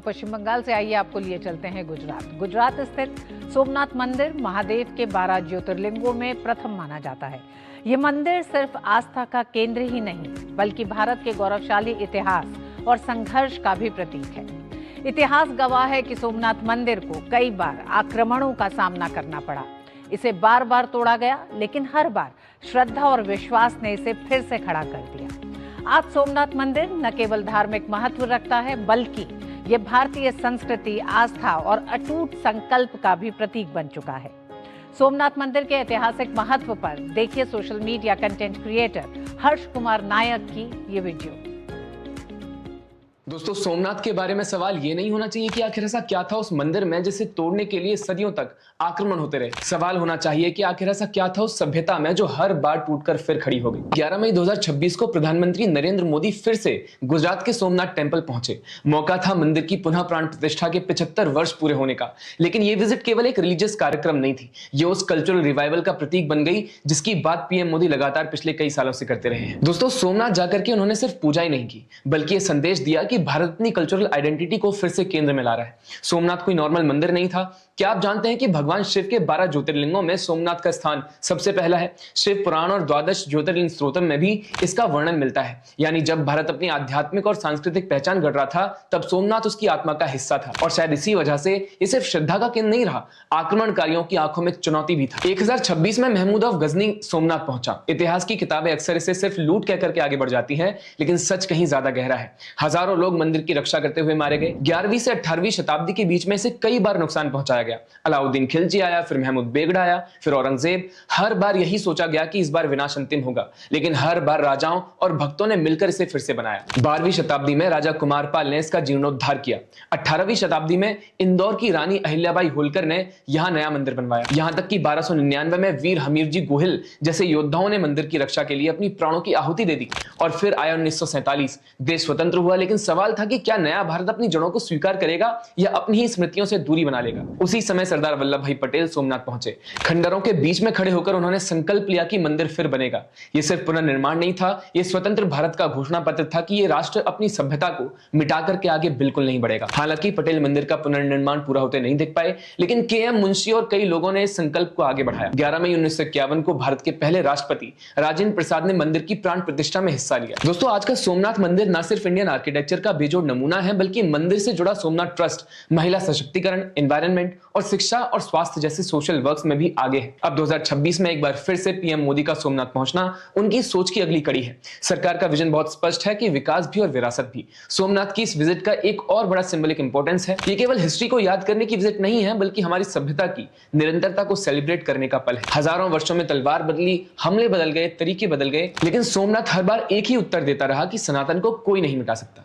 पश्चिम बंगाल से आइए आपको लिए चलते हैं गुजरात। गुजरात स्थित सोमनाथ मंदिर महादेव के 12 ज्योतिर्लिंगों में प्रथम माना जाता है। ये मंदिर सिर्फ आस्था का केंद्र ही नहीं बल्कि भारत के गौरवशाली इतिहास और संघर्ष का भी प्रतीक है। इतिहास गवाह है कि सोमनाथ मंदिर को कई बार आक्रमणों का सामना करना पड़ा। इसे बार बार तोड़ा गया, लेकिन हर बार श्रद्धा और विश्वास ने इसे फिर से खड़ा कर दिया। आज सोमनाथ मंदिर न केवल धार्मिक महत्व रखता है बल्कि ये भारतीय संस्कृति, आस्था और अटूट संकल्प का भी प्रतीक बन चुका है। सोमनाथ मंदिर के ऐतिहासिक महत्व पर देखिए social media content creator Harsh Kumar Nayak की ये वीडियो। दोस्तों, सोमनाथ के बारे में सवाल ये नहीं होना चाहिए कि आखिर ऐसा क्या था उस मंदिर में जिसे तोड़ने के लिए सदियों तक आक्रमण होते रहे। सवाल होना चाहिए कि आखिर ऐसा क्या था उस सभ्यता में जो हर बार टूटकर फिर खड़ी हो गई। 11 मई 2026 को प्रधानमंत्री नरेंद्र मोदी फिर से गुजरात के सोमनाथ टेम्पल पहुंचे। मौका था मंदिर की पुनः प्राण प्रतिष्ठा के 75 वर्ष पूरे होने का। लेकिन यह विजिट केवल एक रिलीजियस कार्यक्रम नहीं थी, ये उस कल्चरल रिवाइवल का प्रतीक बन गई जिसकी बात पीएम मोदी लगातार पिछले कई सालों से करते रहे हैं। दोस्तों, सोमनाथ जाकर के उन्होंने सिर्फ पूजा ही नहीं की बल्कि यह संदेश दिया कि भारत अपनी कल्चरल आइडेंटिटी को फिर से केंद्र में ला रहा है। सोमनाथ कोई नॉर्मल मंदिर नहीं था। क्या आप जानते हैं कि भगवान शिव के 12 ज्योतिर्लिंगों में सोमनाथ का स्थान सबसे पहला है। शिव पुराण और 12 ज्योतिर्लिंग स्त्रोतम में भी इसका वर्णन मिलता है। यानी जब भारत अपनी आध्यात्मिक और सांस्कृतिक पहचान गढ़ रहा था, तब सोमनाथ उसकी आत्मा का हिस्सा था। और शायद इसी वजह से ये सिर्फ श्रद्धा का केंद्र नहीं रहा, आक्रमणकारियों की आंखों में चुनौती भी था। 1026 में महमूद ऑफ गजनी सोमनाथ पहुंचा। इतिहास की किताबें अक्सर इसे सिर्फ लूट कहकर के आगे बढ़ जाती हैं, लेकिन सच कहीं ज्यादा गहरा है। हजारों लोग मंदिर की रक्षा करते हुए मारे गए। 11वीं से 18वीं शताब्दी के बीच में इसे कई बार नुकसान पहुंचाया गया। अलाउद्दीन खिलजी आया, फिर महमूद बेगड़ा आया, फिर औरंगजेब। हर बार यही सोचा गया कि इस बार विनाश अंतिम होगा, लेकिन हर बार राजाओं और भक्तों ने मिलकर इसे फिर से बनाया। 12वीं शताब्दी में राजा कुमारपाल ने इसका जीर्णोद्धार किया। 18वीं शताब्दी में इंदौर की रानी अहिल्याबाई होलकर ने यहां नया मंदिर बनवाया। यहां तक कि 1299 में वीर हमीरजी गोहिल जैसे योद्धाओं ने मंदिर की रक्षा के लिए अपनी प्राणों की आहुति दे दी। और फिर आया 1947, देश स्वतंत्र हुआ, लेकिन सवाल था कि क्या नया भारत अपनी जड़ों को स्वीकार करेगा या अपनी ही स्मृतियों से दूरी बना लेगा। उसी समय सरदार वल्लभ भाई पटेल सोमनाथ पहुंचे। खंडरों के बीच में खड़े होकर उन्होंने संकल्प लिया कि मंदिर फिर बनेगा। यह सिर्फ पुनर्निर्माण नहीं था, यह स्वतंत्र भारत का घोषणा पत्र था कि यह राष्ट्र अपनी सभ्यता को मिटा करके आगे बिल्कुल नहीं बढ़ेगा। हालांकि पटेल मंदिर का पुनर्निर्माण पूरा होते नहीं देख पाए, लेकिन के.एम. मुंशी और कई लोगों ने इस संकल्प को आगे बढ़ाया। 11 मई 1951 को भारत के पहले राष्ट्रपति राजेंद्र प्रसाद ने मंदिर की प्राण प्रतिष्ठा में हिस्सा लिया। दोस्तों, आज का सोमनाथ मंदिर न सिर्फ इंडियन आर्किटेक्चर का बेजोड़ नमूना है, बल्कि मंदिर से जुड़ा सोमनाथ ट्रस्ट महिला सशक्तिकरण, एनवायरनमेंट और शिक्षा और स्वास्थ्य जैसे सोशल वर्क्स में भी आगे है। अब 2026 में एक बार फिर से पीएम मोदी का सोमनाथ पहुंचना उनकी सोच की अगली कड़ी है। सरकार का विजन बहुत स्पष्ट है कि विकास भी और विरासत भी। सोमनाथ की इस विजिट का एक और बड़ा सिंबलिक इंपॉर्टेंस है। ये केवल हिस्ट्री को याद करने की विजिट नहीं है, बल्कि हमारी सभ्यता की निरंतरता को सेलिब्रेट करने का पल है। हजारों वर्षों में तलवार बदली, हमले बदल गए, तरीके बदल गए, लेकिन सोमनाथ हर बार एक ही उत्तर देता रहा कि सनातन को कोई नहीं मिटा सकता।